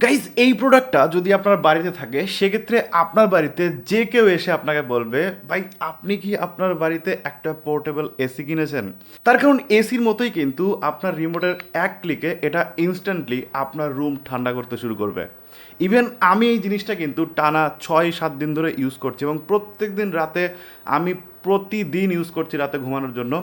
Guys এই প্রোডাক্টটা যদি আপনার বাড়িতে থাকে সেক্ষেত্রে আপনার বাড়িতে যে কেউ এসে আপনাকে বলবে ভাই আপনি কি আপনার বাড়িতে একটা পোর্টেবল এসি কিনেছেন। তার কারণ এসির মতোই কিন্তু আপনার রিমোটের এক ক্লিকে এটা ইনস্ট্যান্টলি আপনার রুম ঠান্ডা করতে শুরু করবে। ইভেন আমি এই জিনিসটা কিন্তু টানা 6-7 দিন ধরে ইউজ করছি এবং প্রত্যেক দিন রাতে আমি প্রতিদিন ইউজ করছি রাতে ঘুমানোর জন্য।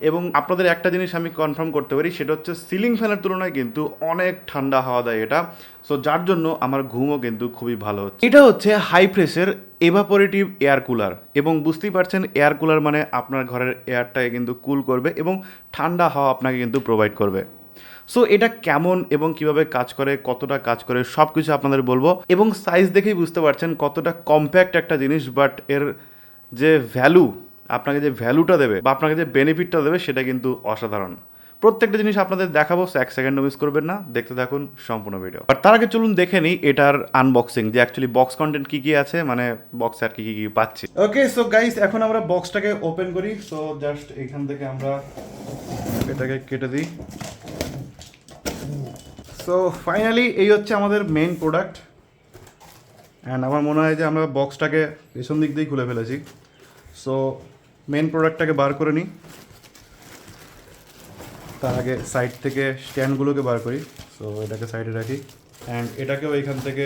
এবং আপনাদের একটা জিনিস আমি কনফার্ম করতে পারি, সেটা হচ্ছে সিলিং ফ্যানের তুলনায় কিন্তু অনেক ঠান্ডা হাওয়া দেয় এটা। সো যার জন্য আমার ঘুমও কিন্তু খুবই ভালো হচ্ছে। এটা হচ্ছে হাই প্রেসার এভাপোরেটিভ এয়ার কুলার, এবং বুঝতেই পারছেন এয়ার কুলার মানে আপনার ঘরের এয়ারটাকে কিন্তু কুল করবে এবং ঠান্ডা হাওয়া আপনাকে কিন্তু প্রোভাইড করবে। সো এটা কেমন এবং কিভাবে কাজ করে, কতটা কাজ করে, সব কিছু আপনাদের বলবো। এবং সাইজ দেখেই বুঝতে পারছেন কতটা কম্প্যাক্ট একটা জিনিস, বাট এর যে ভ্যালু, আপনাকে যে ভ্যালুটা দেবে বা আপনাকে যে বেনিফিটটা দেবে সেটা কিন্তু অসাধারণ। প্রত্যেকটা জিনিস আপনাদের দেখাবো, এক সেকেন্ডও মিস করবেন না, দেখতে থাকুন সম্পূর্ণ ভিডিও। আর তার আগে চলুন দেখে নিই এটার আনবক্সিং, যে অ্যাকচুয়ালি বক্স কন্টেন্ট কী কী আছে, মানে বক্সে আর কী কী পাচ্ছি। ওকে সো গাইস, এখন আমরা বক্সটাকে ওপেন করি। সো জাস্ট এখান থেকে আমরা এটাকে কেটে দিই। সো ফাইনালি এই হচ্ছে আমাদের মেইন প্রোডাক্ট। অ্যান্ড আমার মনে হয় যে আমরা বক্সটাকে পেছন দিক দিয়েই খুলে ফেলেছি। সো মেন প্রোডাক্টটাকে বার করে নিই, তার আগে সাইড থেকে স্ট্যান্ডগুলোকে বার করি। সো এটাকে সাইডে রাখি অ্যান্ড এটাকেও এখান থেকে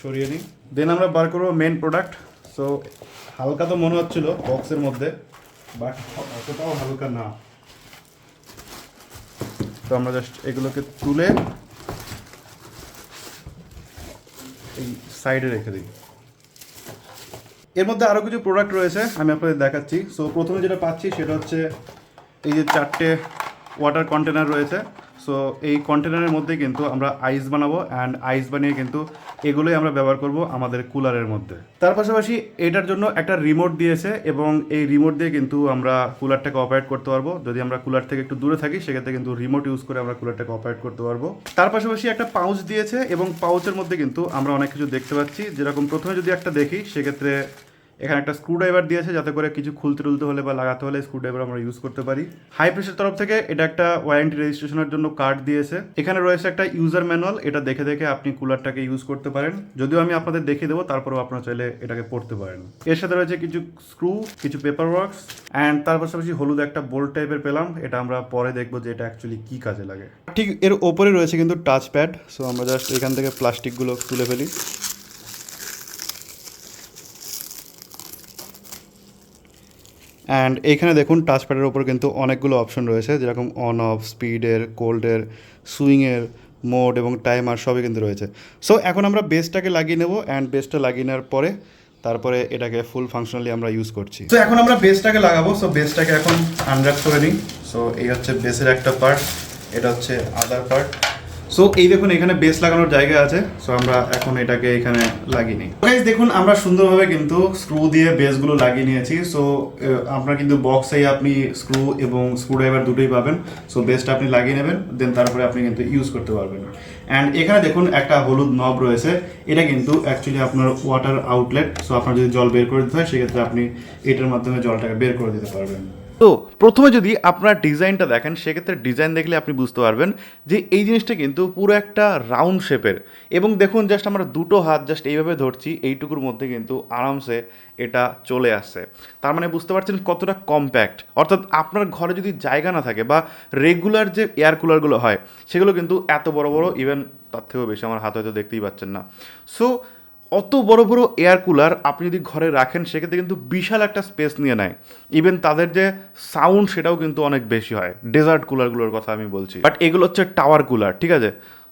সরিয়ে নিই। দেন আমরা বার করবো মেন প্রোডাক্ট। সো হালকা তো মনে হচ্ছিল বক্সের মধ্যে, বাট অতটাও হালকা না। তো আমরা জাস্ট এগুলোকে তুলে এই সাইডে রেখে দিই। এর মধ্যে আরও কিছু প্রোডাক্ট রয়েছে, আমি আপনাদের দেখাচ্ছি। সো প্রথমে যেটা পাচ্ছি সেটা হচ্ছে এই যে 4টে ওয়াটার কন্টেনার রয়েছে। সো এই কন্টেনারের মধ্যে কিন্তু আমরা আইস বানাবো অ্যান্ড আইস বানিয়ে কিন্তু এগুলোই আমরা ব্যবহার করব আমাদের কুলারের মধ্যে। তার পাশাপাশি এটার জন্য একটা রিমোট দিয়েছে এবং এই রিমোট দিয়ে কিন্তু আমরা কুলারটাকে অপারেট করতে পারবো। যদি আমরা কুলার থেকে একটু দূরে থাকি সেক্ষেত্রে কিন্তু রিমোট ইউজ করে আমরা কুলারটাকে অপারেট করতে পারবো। তার পাশাপাশি একটা পাউচ দিয়েছে এবং পাউচের মধ্যে কিন্তু আমরা অনেক কিছু দেখতে পাচ্ছি। যেরকম প্রথমে যদি একটা দেখি সেক্ষেত্রে এখানে একটা স্ক্রুড্রাইভার দিয়েছে, যাতে করে কিছু খুলতে টুলতে হলে বা লাগাতে হলে স্ক্রুড্রাইভার আমরা ইউজ করতে পারি। হাই প্রেসার তরফ থেকে এটা একটা ওয়ারেন্টি রেজিস্ট্রেশনের জন্য কার্ড দিয়েছে। এখানে রয়েছে একটা ইউজার ম্যানুয়াল, এটা দেখে দেখে আপনি কুলারটাকে ইউজ করতে পারেন। যদিও আমি আপনাদের দেখিয়ে দেবো, তারপরেও আপনারা চাইলে এটাকে পড়তে পারেন। এর সাথে রয়েছে কিছু স্ক্রু, কিছু পেপার ওয়ার্কস অ্যান্ড তার পাশাপাশি হলুদ একটা বোল্ট টাইপের পেলাম। এটা আমরা পরে দেখবো যে এটা অ্যাকচুয়ালি কী কাজে লাগে। ঠিক এর ওপরে রয়েছে কিন্তু টাচ প্যাড। সো আমরা জাস্ট এখান থেকে প্লাস্টিকগুলো তুলে ফেলি। অ্যান্ড এইখানে দেখুন টাচপ্যাডের ওপর কিন্তু অনেকগুলো অপশন রয়েছে, যেরকম অন অফ, স্পিডের, কোল্ডের, সুইংয়ের, মোড এবং টাইমার সবই কিন্তু রয়েছে। সো এখন আমরা বেসটাকে লাগিয়ে নেব অ্যান্ড বেসটা লাগিয়ে নেওয়ার পরে তারপরে এটাকে ফুল ফাংশনালি আমরা ইউজ করছি। তো এখন আমরা বেসটাকে লাগাবো। সো বেসটাকে এখন আনর্যাপ করে নিই। সো এই হচ্ছে বেসের একটা পার্ট, এটা হচ্ছে আদার পার্ট। সো এই দেখুন এখানে বেস লাগানোর জায়গা আছে। সো আমরা এখন এটাকে এখানে লাগিয়ে নিই। গাইস দেখুন আমরা সুন্দরভাবে কিন্তু স্ক্রু দিয়ে বেসগুলো লাগিয়ে নিয়েছি। সো আপনার কিন্তু বক্সেই আপনি স্ক্রু এবং স্ক্রুড্রাইভার দুটোই পাবেন। সো বেসটা আপনি লাগিয়ে নেবেন, দেন তারপরে আপনি কিন্তু ইউজ করতে পারবেন। অ্যান্ড এখানে দেখুন একটা হলুদ নব রয়েছে, এটা কিন্তু অ্যাকচুয়ালি আপনার ওয়াটার আউটলেট। সো আপনার যদি জল বের করে দিতে হয় সেক্ষেত্রে আপনি এটার মাধ্যমে জলটাকে বের করে দিতে পারবেন। তো প্রথমে যদি আপনার ডিজাইনটা দেখেন সেক্ষেত্রে ডিজাইন দেখলে আপনি বুঝতে পারবেন যে এই জিনিসটা কিন্তু পুরো একটা রাউন্ড শেপের। এবং দেখুন জাস্ট আমরা দুটো হাত জাস্ট এইভাবে ধরছি, এইটুকুর মধ্যে কিন্তু আরামসে এটা চলে আসছে। তার মানে বুঝতে পারছেন কতটা কম্প্যাক্ট। অর্থাৎ আপনার ঘরে যদি জায়গা না থাকে বা রেগুলার যে এয়ার কুলারগুলো হয় সেগুলো কিন্তু এত বড় বড়, ইভেন তার থেকেও বেশি, আমার হাতে হয়তো দেখতেই পাচ্ছেন না। সো অত বড় বড় এয়ার কুলার আপনি যদি ঘরে রাখেন সেক্ষেত্রে কিন্তু বিশাল একটা স্পেস নিয়ে নেয়। ইভেন তাদের যে সাউন্ড সেটাও কিন্তু অনেক বেশি হয়। ডেজার্ট কুলারগুলোর কথা আমি বলছি, বাট এগুলো হচ্ছে টাওয়ার কুলার, ঠিক আছে।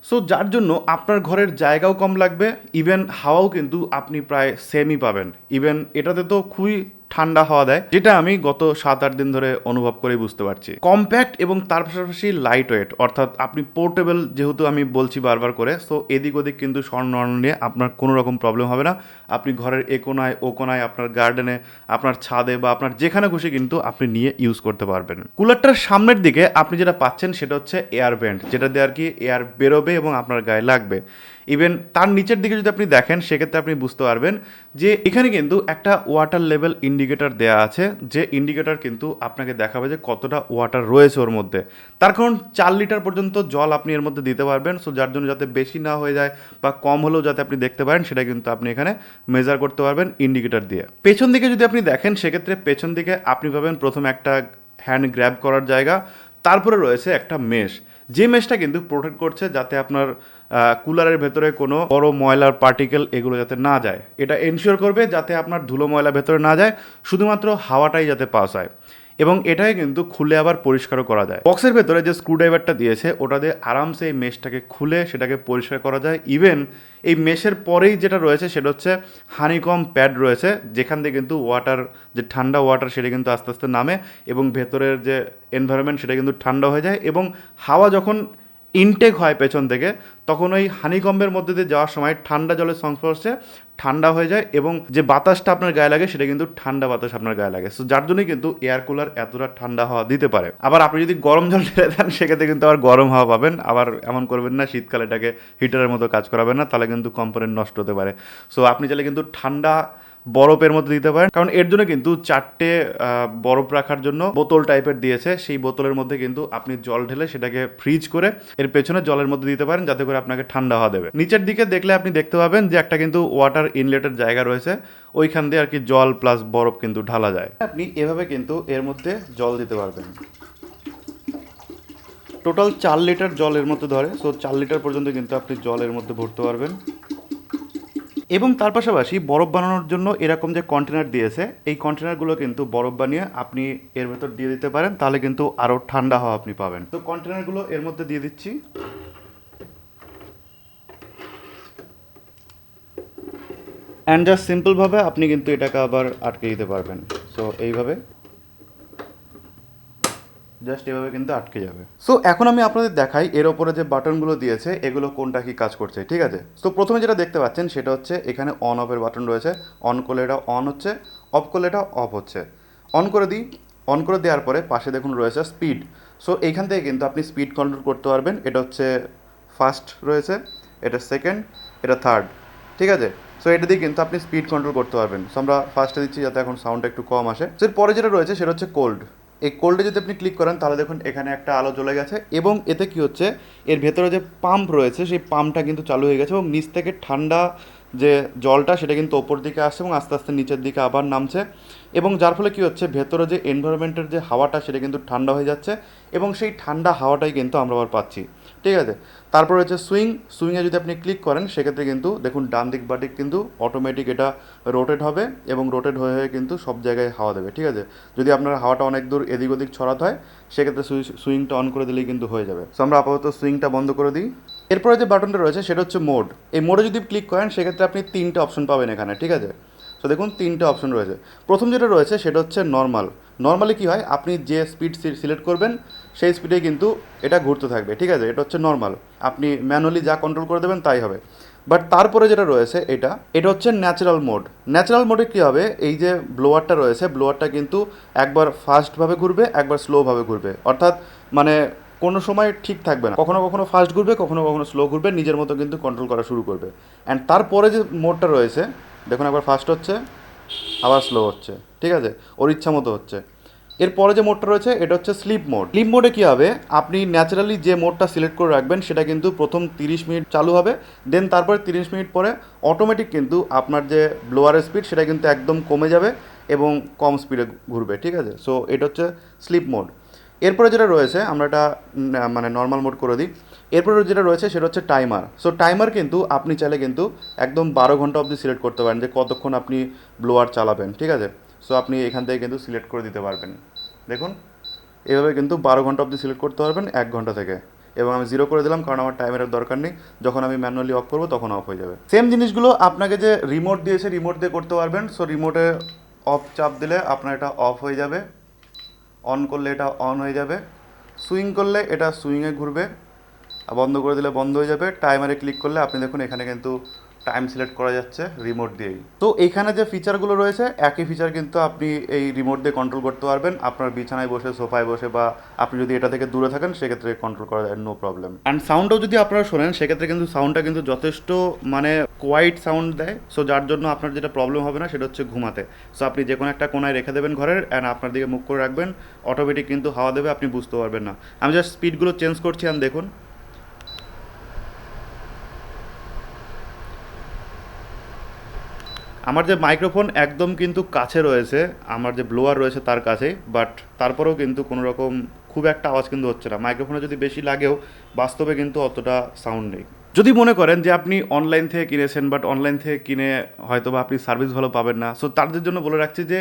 সো যার জন্য আপনার ঘরের জায়গাও কম লাগবে, ইভেন হাওয়াও কিন্তু আপনি প্রায় সেমই পাবেন। ইভেন এটাতে তো খুবই ঠান্ডা হাওয়া দেয়, যেটা আমি গত 7-8 দিন ধরে অনুভব করেই বুঝতে পারছি। কম্প্যাক্ট এবং তার পাশাপাশি লাইট ওয়েট, অর্থাৎ আপনি পোর্টেবল, যেহেতু আমি বলছি বারবার করে। সো এদিক ওদিক কিন্তু স্বর্ণ নিয়ে আপনার কোনো রকম প্রবলেম হবে না। আপনি ঘরের এ কোনায় ও কোনায়, আপনার গার্ডেনে, আপনার ছাদে বা আপনার যেখানে খুশি কিন্তু আপনি নিয়ে ইউজ করতে পারবেন। কুলারটার সামনের দিকে আপনি যেটা পাচ্ছেন সেটা হচ্ছে এয়ার ভেন্ট, যেটা দিয়ে আর কি এয়ার বেরোবে এবং আপনার গায়ে লাগবে। ইভেন তার নিচের দিকে যদি আপনি দেখেন সেক্ষেত্রে আপনি বুঝতে পারবেন যে এখানে কিন্তু একটা ওয়াটার লেভেল ইন্ডিকেটর দেওয়া আছে, যে ইন্ডিকেটর কিন্তু আপনাকে দেখাবে যে কতটা ওয়াটার রয়েছে ওর মধ্যে। তার কারণ 4 লিটার পর্যন্ত জল আপনি এর মধ্যে দিতে পারবেন, সো যার জন্য যাতে বেশি না হয়ে যায় বা কম হলেও যাতে আপনি দেখতে পারেন সেটা কিন্তু আপনি এখানে মেজার করতে পারবেন ইন্ডিকেটর দিয়ে। পেছন দিকে যদি আপনি দেখেন সেক্ষেত্রে পেছন দিকে আপনি পাবেন প্রথমে একটা হ্যান্ড গ্র্যাব করার জায়গা, তারপরে রয়েছে একটা মেশ, যে মেশটা কিন্তু প্রোটেক্ট করছে যাতে আপনার কুলারের ভেতরে কোনো বড় ময়লার পার্টিকেল এগুলো যাতে না যায়। এটা এনশিওর করবে যাতে আপনার ধুলো ময়লা ভেতরে না যায়, শুধুমাত্র হাওয়াটাই যাতে পাস হয়। এবং এটাই কিন্তু খুলে আবার পরিষ্কারও করা যায়। বক্সের ভেতরে যে স্ক্রুড্রাইভারটা দিয়েছে ওটা দিয়ে আরামসে এই মেশটাকে খুলে সেটাকে পরিষ্কার করা যায়। ইভেন এই মেশের পরেই যেটা রয়েছে সেটা হচ্ছে হানিকম প্যাড রয়েছে, যেখান থেকে কিন্তু ওয়াটার, যে ঠান্ডা ওয়াটার সেটা কিন্তু আস্তে আস্তে নামে এবং ভেতরের যে এনভায়রনমেন্ট সেটা কিন্তু ঠান্ডা হয়ে যায়। এবং হাওয়া যখন ইনটেক হয় পেছন থেকে তখন ওই হানিকম্বের মধ্যে দিয়ে যাওয়ার সময় ঠান্ডা জলের সংস্পর্শে ঠান্ডা হয়ে যায় এবং যে বাতাসটা আপনার গায়ে লাগে সেটা কিন্তু ঠান্ডা বাতাস আপনার গায়ে লাগে। সো যার জন্যই কিন্তু এয়ার কুলার এতটা ঠান্ডা হাওয়া দিতে পারে। আবার আপনি যদি গরম জল ঢেলে দেন সেক্ষেত্রে কিন্তু আবার গরম হাওয়া পাবেন। আবার এমন করবেন না শীতকালে এটাকে হিটারের মতো কাজ করাবেন না, তাহলে কিন্তু কম্পোনেন্ট নষ্ট হতে পারে। সো আপনি চাইলে কিন্তু ঠান্ডা বরফের মধ্যে দিতে পারেন, কারণ এর জন্য কিন্তু 4টে বরফ রাখার জন্য বোতল টাইপের দিয়েছে। সেই বোতলের মধ্যে কিন্তু আপনি জল ঢেলে সেটাকে ফ্রিজ করে এর পেছনে জলের মধ্যে দিতে পারেন, যাতে করে আপনাকে ঠান্ডা হওয়া দেবে। নিচের দিকে দেখলে আপনি দেখতে পাবেন যে একটা কিন্তু ওয়াটার ইনলেটের জায়গা রয়েছে, ওইখান দিয়ে আর কি জল প্লাস বরফ কিন্তু ঢালা যায়। আপনি এভাবে কিন্তু এর মধ্যে জল দিতে পারবেন। টোটাল 4 লিটার জল এর মধ্যে ধরে, সো 4 লিটার পর্যন্ত কিন্তু আপনি জল এর মধ্যে ভরতে পারবেন। এবং তার পাশাপাশি বরফ বানানোর জন্য এরকম যে কন্টেনার দিয়েছে, এই কন্টেনারগুলো কিন্তু বরফ বানিয়ে আপনি এর ভেতর দিয়ে দিতে পারেন, তাহলে কিন্তু আরও ঠান্ডা হাওয়া আপনি পাবেন। তো কন্টেনারগুলো এর মধ্যে দিয়ে দিচ্ছি। অ্যান্ড জাস্ট সিম্পলভাবে আপনি কিন্তু এটাকে আবার আটকে দিতে পারবেন। সো এইভাবে জাস্ট এভাবে কিন্তু আটকে যাবে। সো এখন আমি আপনাদের দেখাই এর ওপরে যে বাটনগুলো দিয়েছে এগুলো কোনটা কি কাজ করছে, ঠিক আছে? সো প্রথমে যেটা দেখতে পাচ্ছেন সেটা হচ্ছে এখানে অন অফের বাটন রয়েছে। অন করলে এটা অন হচ্ছে, অফ করলে এটা অফ হচ্ছে। অন করে দিই, অন করে দেওয়ার পরে পাশে দেখুন রয়েছে স্পিড। সো এইখান থেকে কিন্তু আপনি স্পিড কন্ট্রোল করতে পারবেন। এটা হচ্ছে ফার্স্ট রয়েছে, এটা সেকেন্ড, এটা থার্ড, ঠিক আছে? সো এটা দিয়ে কিন্তু আপনি স্পিড কন্ট্রোল করতে পারবেন। সো আমরা ফার্স্টে দিচ্ছি যাতে এখন সাউন্ডটা একটু কম আসে। সো এরপরে যেটা রয়েছে সেটা হচ্ছে কোল্ড। এই কোল্ডে যদি আপনি ক্লিক করেন তাহলে দেখুন এখানে একটা আলো জ্বলে গেছে এবং এতে কি হচ্ছে, এর ভেতরে যে পাম্প রয়েছে সেই পাম্পটা কিন্তু চালু হয়ে গেছে এবং নিচ থেকে ঠান্ডা যে জলটা সেটা কিন্তু ওপর দিকে আসছে এবং আস্তে আস্তে নিচের দিকে আবার নামছে। এবং যার ফলে কী হচ্ছে, ভেতরে যে এনভায়রনমেন্টের যে হাওয়াটা সেটা কিন্তু ঠান্ডা হয়ে যাচ্ছে এবং সেই ঠান্ডা হাওয়াটাই কিন্তু আমরা আবার পাচ্ছি, ঠিক আছে? তারপর হচ্ছে সুইং। সুইংয়ে যদি আপনি ক্লিক করেন সেক্ষেত্রে কিন্তু দেখুন ডান দিক বাদিক কিন্তু অটোমেটিক এটা রোটেট হবে এবং রোটেট হয়ে হয়ে কিন্তু সব জায়গায় হাওয়া দেবে, ঠিক আছে? যদি আপনার হাওয়াটা অনেক দূর এদিক ওদিক ছড়াতে হয় সেক্ষেত্রে সুইংটা অন করে দিলেই কিন্তু হয়ে যাবে। সো আমরা আপাতত সুইংটা বন্ধ করে দিই। এরপরে যে বাটনটা রয়েছে সেটা হচ্ছে মোড। এই মোডে যদি ক্লিক করেন সেক্ষেত্রে আপনি 3টে অপশন পাবেন এখানে, ঠিক আছে? সো দেখুন 3টে অপশন রয়েছে। প্রথম যেটা রয়েছে সেটা হচ্ছে নর্মাল। নর্মালি কী হয়, আপনি যে স্পিড সিলেক্ট করবেন সেই স্পিডে কিন্তু এটা ঘুরতে থাকবে, ঠিক আছে? এটা হচ্ছে নর্মাল। আপনি ম্যানুয়ালি যা কন্ট্রোল করে দেবেন তাই হবে। বাট তারপরে যেটা রয়েছে এটা হচ্ছে ন্যাচারাল মোড। ন্যাচারাল মোডে কী হবে, এই যে ব্লোয়ারটা রয়েছে ব্লোয়ারটা কিন্তু একবার ফাস্টভাবে ঘুরবে, একবার স্লোভাবে ঘুরবে। অর্থাৎ মানে কোনো সময় ঠিক থাকবে না, কখনো কখনো ফাস্ট ঘুরবে, কখনো কখনো স্লো ঘুরবে, নিজের মতো কিন্তু কন্ট্রোল করা শুরু করবে। অ্যান্ড তারপরে যে মোডটা রয়েছে দেখুন একবার ফাস্ট হচ্ছে আবার স্লো হচ্ছে, ঠিক আছে? ওর ইচ্ছা মতো হচ্ছে। এরপরে যে মোডটা রয়েছে এটা হচ্ছে স্লিপ মোড। স্লিপ মোডে কী হবে, আপনি ন্যাচারালি যে মোডটা সিলেক্ট করে রাখবেন সেটা কিন্তু প্রথম 30 মিনিট চালু হবে, দেন তারপরে 30 মিনিট পরে অটোমেটিক কিন্তু আপনার যে ব্লোয়ারের স্পিড সেটা কিন্তু একদম কমে যাবে এবং কম স্পিডে ঘুরবে, ঠিক আছে? সো এটা হচ্ছে স্লিপ মোড। এরপরে যেটা রয়েছে আমরা এটা মানে নর্মাল মোড করে দিই। এরপরে যেটা রয়েছে সেটা হচ্ছে টাইমার। সো টাইমার কিন্তু আপনি চাইলে কিন্তু একদম 12 ঘন্টা অবধি সিলেক্ট করতে পারেন যে কতক্ষণ আপনি ব্লোয়ার চালাবেন, ঠিক আছে? সো আপনি এখান থেকে কিন্তু সিলেক্ট করে দিতে পারবেন। দেখুন এভাবে কিন্তু 12 ঘন্টা অবধি সিলেক্ট করতে পারবেন 1 ঘন্টা থেকে। এবং আমি 0 করে দিলাম কারণ আমার টাইমারের দরকার নেই, যখন আমি ম্যানুয়ালি অফ করবো তখন অফ হয়ে যাবে। সেম জিনিসগুলো আপনাকে যে রিমোট দিয়েছে রিমোট দিয়ে করতে পারবেন। সো রিমোটে অফ চাপ দিলে আপনার এটা অফ হয়ে যাবে, অন করলে এটা অন হয়ে যাবে, সুইং করলে এটা সুইংয়ে ঘুরবে, আর বন্ধ করে দিলে বন্ধ হয়ে যাবে। টাইমারে ক্লিক করলে আপনি দেখুন এখানে কিন্তু টাইম সিলেক্ট করা যাচ্ছে রিমোট দিয়েই। তো এখানে যে ফিচারগুলো রয়েছে একই ফিচার কিন্তু আপনি এই রিমোট দিয়ে কন্ট্রোল করতে পারবেন আপনার বিছানায় বসে, সোফায় বসে, বা আপনি যদি এটা থেকে দূরে থাকেন সেক্ষেত্রে কন্ট্রোল করা যায়, নো প্রবলেম। অ্যান্ড সাউন্ডটাও যদি আপনারা শোনেন সেক্ষেত্রে কিন্তু সাউন্ডটা কিন্তু যথেষ্ট মানে কোয়াইট সাউন্ড দেয়। সো যার জন্য আপনার যেটা প্রবলেম হবে না সেটা হচ্ছে ঘুমাতে। সো আপনি যে কোনো একটা কোনায় রেখে দেবেন ঘরের, অ্যান্ড আপনার দিকে মুখ করে রাখবেন, অটোমেটিক কিন্তু হাওয়া দেবে, আপনি বুঝতে পারবেন না। আমি জাস্ট স্পিডগুলো চেঞ্জ করছি, অ্যান্ড দেখুন আমার যে মাইক্রোফোন একদম কিন্তু কাছে রয়েছে, আমার যে ব্লোয়ার রয়েছে তার কাছে, বাট তারপরেও কিন্তু কোনো রকম খুব একটা আওয়াজ কিন্তু হচ্ছে না। মাইক্রোফোনে যদি বেশি লাগেও বাস্তবে কিন্তু অতটা সাউন্ড নেই। যদি মনে করেন যে আপনি অনলাইন থেকে কিনেছেন, বাট অনলাইন থেকে কিনে হয়তো বা আপনি সার্ভিস ভালো পাবেন না, সো তাদের জন্য বলে রাখছি যে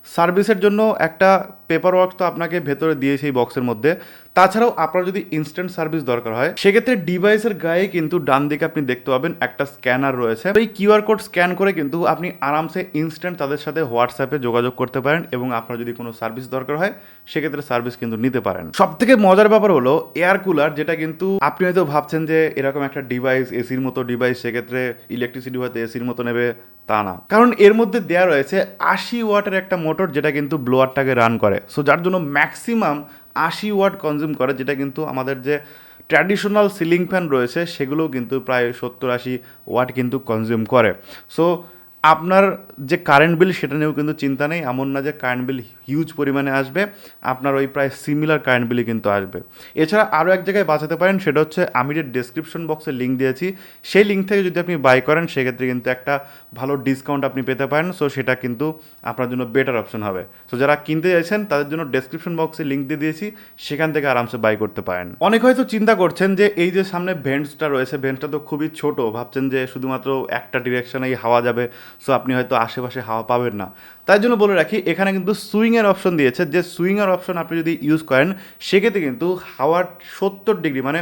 সার্ভিসের জন্য একটা পেপার ওয়ার্ক তো আপনাকে ভেতরে দিয়েছে এই বক্সের মধ্যে। তাছাড়াও আপনার যদি ইনস্ট্যান্ট সার্ভিস দরকার হয় সেক্ষেত্রে ডিভাইসের গায়ে কিন্তু ডান দিকে আপনি দেখতে পাবেন একটা স্ক্যানার রয়েছে। এই কিউআর কোড স্ক্যান করে কিন্তু আপনি আরামসে ইনস্ট্যান্ট তাদের সাথে হোয়াটসঅ্যাপে যোগাযোগ করতে পারেন, এবং আপনার যদি কোনো সার্ভিস দরকার হয় সেক্ষেত্রে সার্ভিস কিন্তু নিতে পারেন। সব থেকে মজার ব্যাপার হলো এয়ার কুলার, যেটা কিন্তু আপনি হয়তো ভাবছেন যে এরকম একটা ডিভাইস, এসির মতো ডিভাইস, সেক্ষেত্রে ইলেকট্রিসিটি হয়তো এসির মতো নেবে, তা না। কারণ এর মধ্যে দেওয়া রয়েছে 80 ওয়াটের একটা মোটর যেটা কিন্তু ব্লোয়ারটাকে রান করে। সো যার জন্য ম্যাক্সিমাম 80 ওয়াট কনজিউম করে, যেটা কিন্তু আমাদের যে ট্র্যাডিশনাল সিলিং ফ্যান রয়েছে সেগুলোও কিন্তু প্রায় 70-80 ওয়াট কিন্তু কনজিউম করে। সো আপনার যে কারেন্ট বিল সেটা নিয়েও কিন্তু চিন্তা নেই, এমন না যে কারেন্ট বিল হিউজ পরিমাণে আসবে, আপনার ওই প্রায় সিমিলার কারেন্ট বিলই কিন্তু আসবে। এছাড়া আরও এক জায়গায় বাঁচাতে পারেন, সেটা হচ্ছে আমি যে ডেসক্রিপশন বক্সে লিঙ্ক দিয়েছি সেই লিঙ্ক থেকে যদি আপনি বাই করেন সেক্ষেত্রে কিন্তু একটা ভালো ডিসকাউন্ট আপনি পেতে পারেন। সো সেটা কিন্তু আপনার জন্য বেটার অপশন হবে। সো যারা কিনতে চাইছেন তাদের জন্য ডেসক্রিপশন বক্সে লিঙ্ক দিয়ে দিয়েছি, সেখান থেকে আরামসে বাই করতে পারেন। অনেক হয়তো চিন্তা করছেন যে এই যে সামনে ভেন্টসটা রয়েছে, ভেন্টসটা তো খুবই ছোট, ভাবছেন যে শুধুমাত্র একটা ডিরেকশনেই হাওয়া যাবে, সো আপনি হয়তো আশেপাশে হাওয়া পাবেন না। তাই জন্য বলে রাখি এখানে কিন্তু সুইংয়ের অপশন দিয়েছে, যে সুইংয়ের অপশন আপনি যদি ইউজ করেন সেক্ষেত্রে কিন্তু হাওয়ার 70 ডিগ্রি, মানে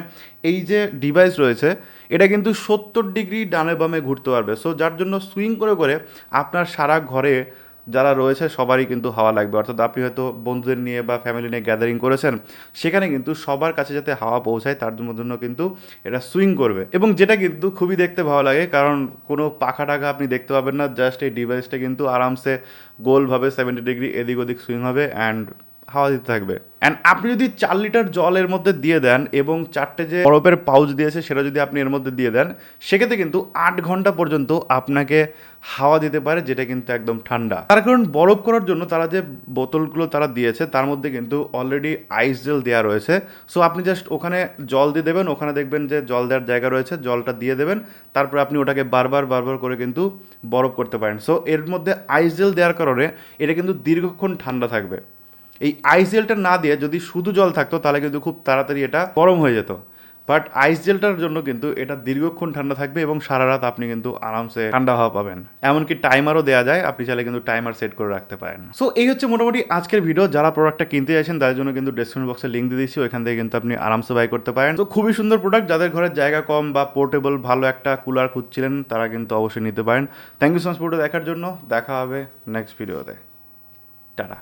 এই যে ডিভাইস রয়েছে এটা কিন্তু 70 ডিগ্রি ডানে বামে ঘুরতে পারবে। সো যার জন্য সুইং করে করে আপনার সারা ঘরে যারা রয়েছে সবারই কিন্তু হাওয়া লাগবে। অর্থাৎ আপনি হয়তো বন্ধুদের নিয়ে বা ফ্যামিলি নিয়ে গ্যাদারিং করেছেন, সেখানে কিন্তু সবার কাছে যাতে হাওয়া পৌঁছায় তার জন্য কিন্তু এটা সুইং করবে, এবং যেটা কিন্তু খুবই দেখতে ভালো লাগে, কারণ কোনো পাখা টাকা আপনি দেখতে পাবেন না, জাস্ট এই ডিভাইসটা কিন্তু আরামসে গোলভাবে 70 ডিগ্রি এদিক ওদিক সুইং হবে অ্যান্ড হাওয়া দিতে থাকবে। অ্যান্ড আপনি যদি 4 লিটার জল এর মধ্যে দিয়ে দেন এবং 4টে যে বরফের পাউচ দিয়েছে সেটা যদি আপনি এর মধ্যে দিয়ে দেন, সেক্ষেত্রে কিন্তু 8 ঘন্টা পর্যন্ত আপনাকে হাওয়া দিতে পারে, যেটা কিন্তু একদম ঠান্ডা। তার কারণ বরফ করার জন্য তারা যে বোতলগুলো তারা দিয়েছে তার মধ্যে কিন্তু অলরেডি আইস জেল দেওয়া রয়েছে। সো আপনি জাস্ট ওখানে জল দিয়ে দেবেন, ওখানে দেখবেন যে জল দেওয়ার জায়গা রয়েছে, জলটা দিয়ে দেবেন, তারপর আপনি ওটাকে বারবার বারবার করে কিন্তু বরফ করতে পারেন। সো এর মধ্যে আইস জেল দেওয়ার কারণে এটা কিন্তু দীর্ঘক্ষণ ঠান্ডা থাকবে। এই আইস জেলটা না দিয়ে যদি শুধু জল থাকতো তাহলে কিন্তু খুব তাড়াতাড়ি এটা গরম হয়ে যেত, বাট আইস জেলটার জন্য কিন্তু এটা দীর্ঘক্ষণ ঠান্ডা থাকবে এবং সারা রাত আপনি কিন্তু আরামসে ঠান্ডা হাওয়া পাবেন। এমনকি টাইমারও দেওয়া যায়, আপনি চাইলে কিন্তু টাইমার সেট করে রাখতে পারেন। সো এই হচ্ছে মোটামুটি আজকের ভিডিও। যারা প্রোডাক্টটা কিনতে চাইছেন তাদের জন্য কিন্তু ডেসক্রিপশন বক্সে লিঙ্ক দিয়ে দিচ্ছি, ওইখান থেকে কিন্তু আপনি আরামসে বাই করতে পারেন। তো খুবই সুন্দর প্রোডাক্ট, যাদের ঘরের জায়গা কম বা পোর্টেবল ভালো একটা কুলার খুঁজছিলেন তারা কিন্তু অবশ্যই নিতে পারেন। Thank you so much video দেখার জন্য, দেখা হবে নেক্সট ভিডিওতে। টাটা।